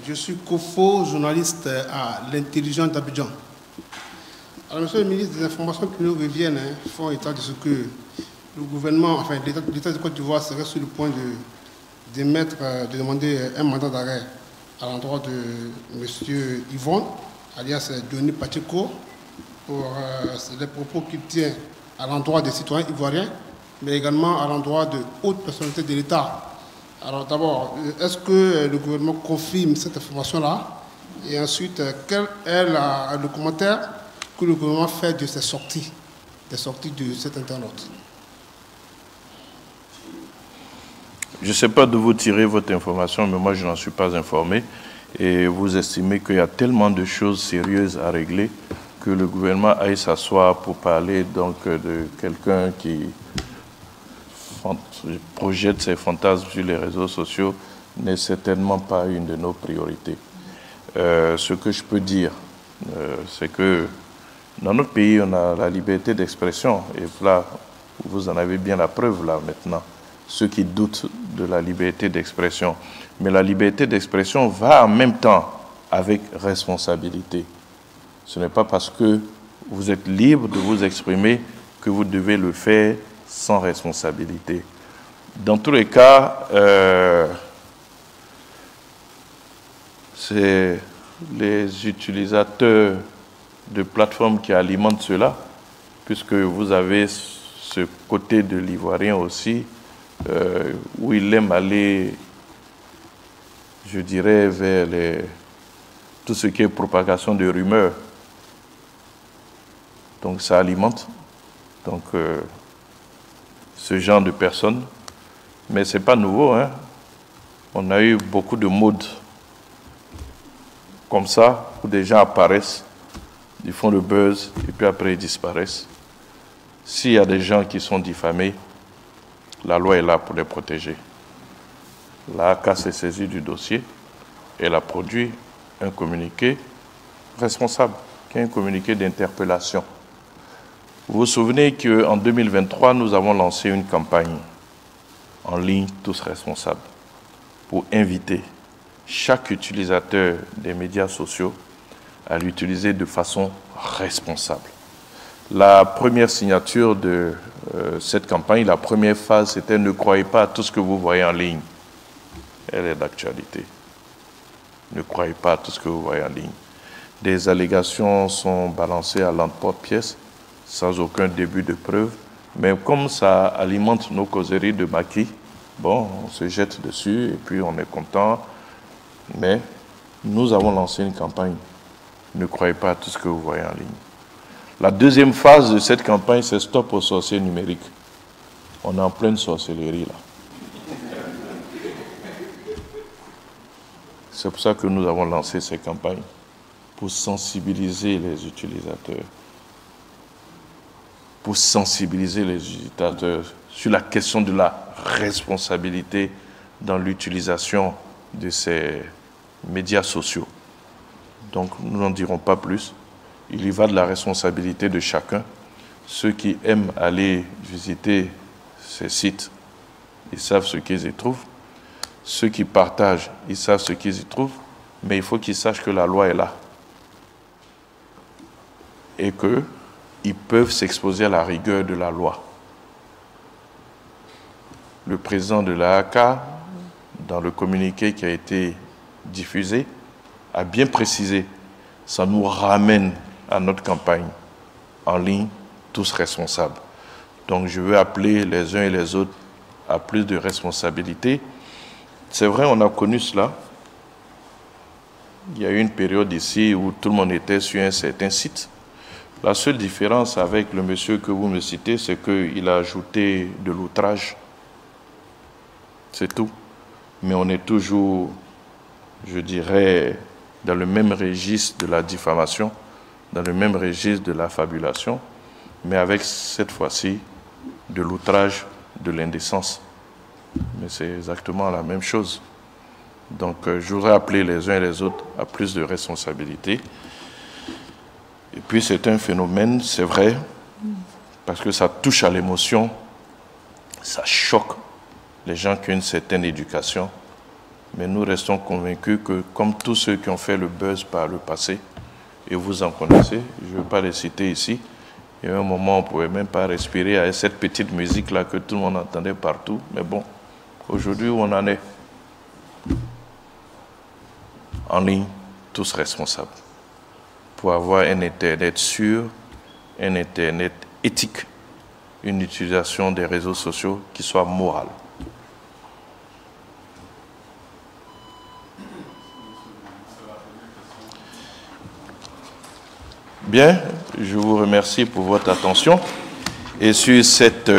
Je suis Kofo, journaliste à l'Intelligence d'Abidjan. Alors, monsieur le ministre, des informations qui nous reviennent font état de ce que le gouvernement, enfin l'État de Côte d'Ivoire serait sur le point de demander un mandat d'arrêt à l'endroit de monsieur Yvonne, alias Denis Pacheco, pour les propos qu'il tient à l'endroit des citoyens ivoiriens, mais également à l'endroit de hautes personnalités de l'État. Alors d'abord, est-ce que le gouvernement confirme cette information-là? Et ensuite, quel est le commentaire que le gouvernement fait de ces sorties, des sorties de cet internaute? Je ne sais pas d'où vous tirez votre information, mais moi je n'en suis pas informé. Et vous estimez qu'il y a tellement de choses sérieuses à régler que le gouvernement aille s'asseoir pour parler donc de quelqu'un qui projette ses fantasmes sur les réseaux sociaux n'est certainement pas une de nos priorités. Ce que je peux dire, c'est que dans notre pays, on a la liberté d'expression. Et là, vous en avez bien la preuve là maintenant, ceux qui doutent de la liberté d'expression. Mais la liberté d'expression va en même temps avec responsabilité. Ce n'est pas parce que vous êtes libre de vous exprimer que vous devez le faire sans responsabilité. Dans tous les cas, c'est les utilisateurs de plateformes qui alimentent cela, puisque vous avez ce côté de l'Ivoirien aussi, où il aime aller, je dirais, vers tout ce qui est propagation de rumeurs. Donc ça alimente ce genre de personnes. Mais ce n'est pas nouveau, hein. On a eu beaucoup de modes comme ça, où des gens apparaissent, ils font le buzz, et puis après ils disparaissent. S'il y a des gens qui sont diffamés, la loi est là pour les protéger. L'AAK s'est saisie du dossier, elle a produit un communiqué responsable, qui est un communiqué d'interpellation. Vous vous souvenez qu'en 2023, nous avons lancé une campagne en ligne, tous responsables, pour inviter chaque utilisateur des médias sociaux à l'utiliser de façon responsable. La première signature de cette campagne, la première phase, c'était « Ne croyez pas à tout ce que vous voyez en ligne ». Elle est d'actualité. Ne croyez pas à tout ce que vous voyez en ligne. Des allégations sont balancées à l'emporte-pièce, sans aucun début de preuve. Mais comme ça alimente nos causeries de maquis, bon, on se jette dessus et puis on est content. Mais nous avons lancé une campagne. Ne croyez pas à tout ce que vous voyez en ligne. La deuxième phase de cette campagne, c'est Stop aux sorciers numériques. On est en pleine sorcellerie là. C'est pour ça que nous avons lancé ces campagnes, pour sensibiliser les utilisateurs. Pour sensibiliser les utilisateurs sur la question de la responsabilité dans l'utilisation de ces médias sociaux. Donc, nous n'en dirons pas plus. Il y va de la responsabilité de chacun. Ceux qui aiment aller visiter ces sites, ils savent ce qu'ils y trouvent. Ceux qui partagent, ils savent ce qu'ils y trouvent. Mais il faut qu'ils sachent que la loi est là. Et qu'ils peuvent s'exposer à la rigueur de la loi. Le président de l'AAK, dans le communiqué qui a été diffusé, a bien précisé, ça nous ramène à notre campagne en ligne, tous responsables. Donc je veux appeler les uns et les autres à plus de responsabilité. C'est vrai, on a connu cela. Il y a eu une période ici où tout le monde était sur un certain site. La seule différence avec le monsieur que vous me citez, c'est qu'il a ajouté de l'outrage. C'est tout. Mais on est toujours, je dirais, dans le même registre de la diffamation, dans le même registre de la fabulation, mais avec cette fois-ci de l'outrage, de l'indécence. Mais c'est exactement la même chose. Donc je voudrais appeler les uns et les autres à plus de responsabilité. Et puis c'est un phénomène, c'est vrai, parce que ça touche à l'émotion, ça choque les gens qui ont une certaine éducation. Mais nous restons convaincus que, comme tous ceux qui ont fait le buzz par le passé, et vous en connaissez, je ne veux pas les citer ici, il y a un moment où on ne pouvait même pas respirer avec cette petite musique-là que tout le monde entendait partout. Mais bon, aujourd'hui, où on en est? En ligne, tous responsables. Pour avoir un Internet sûr, un Internet éthique, une utilisation des réseaux sociaux qui soit morale. Bien, je vous remercie pour votre attention. Et sur cette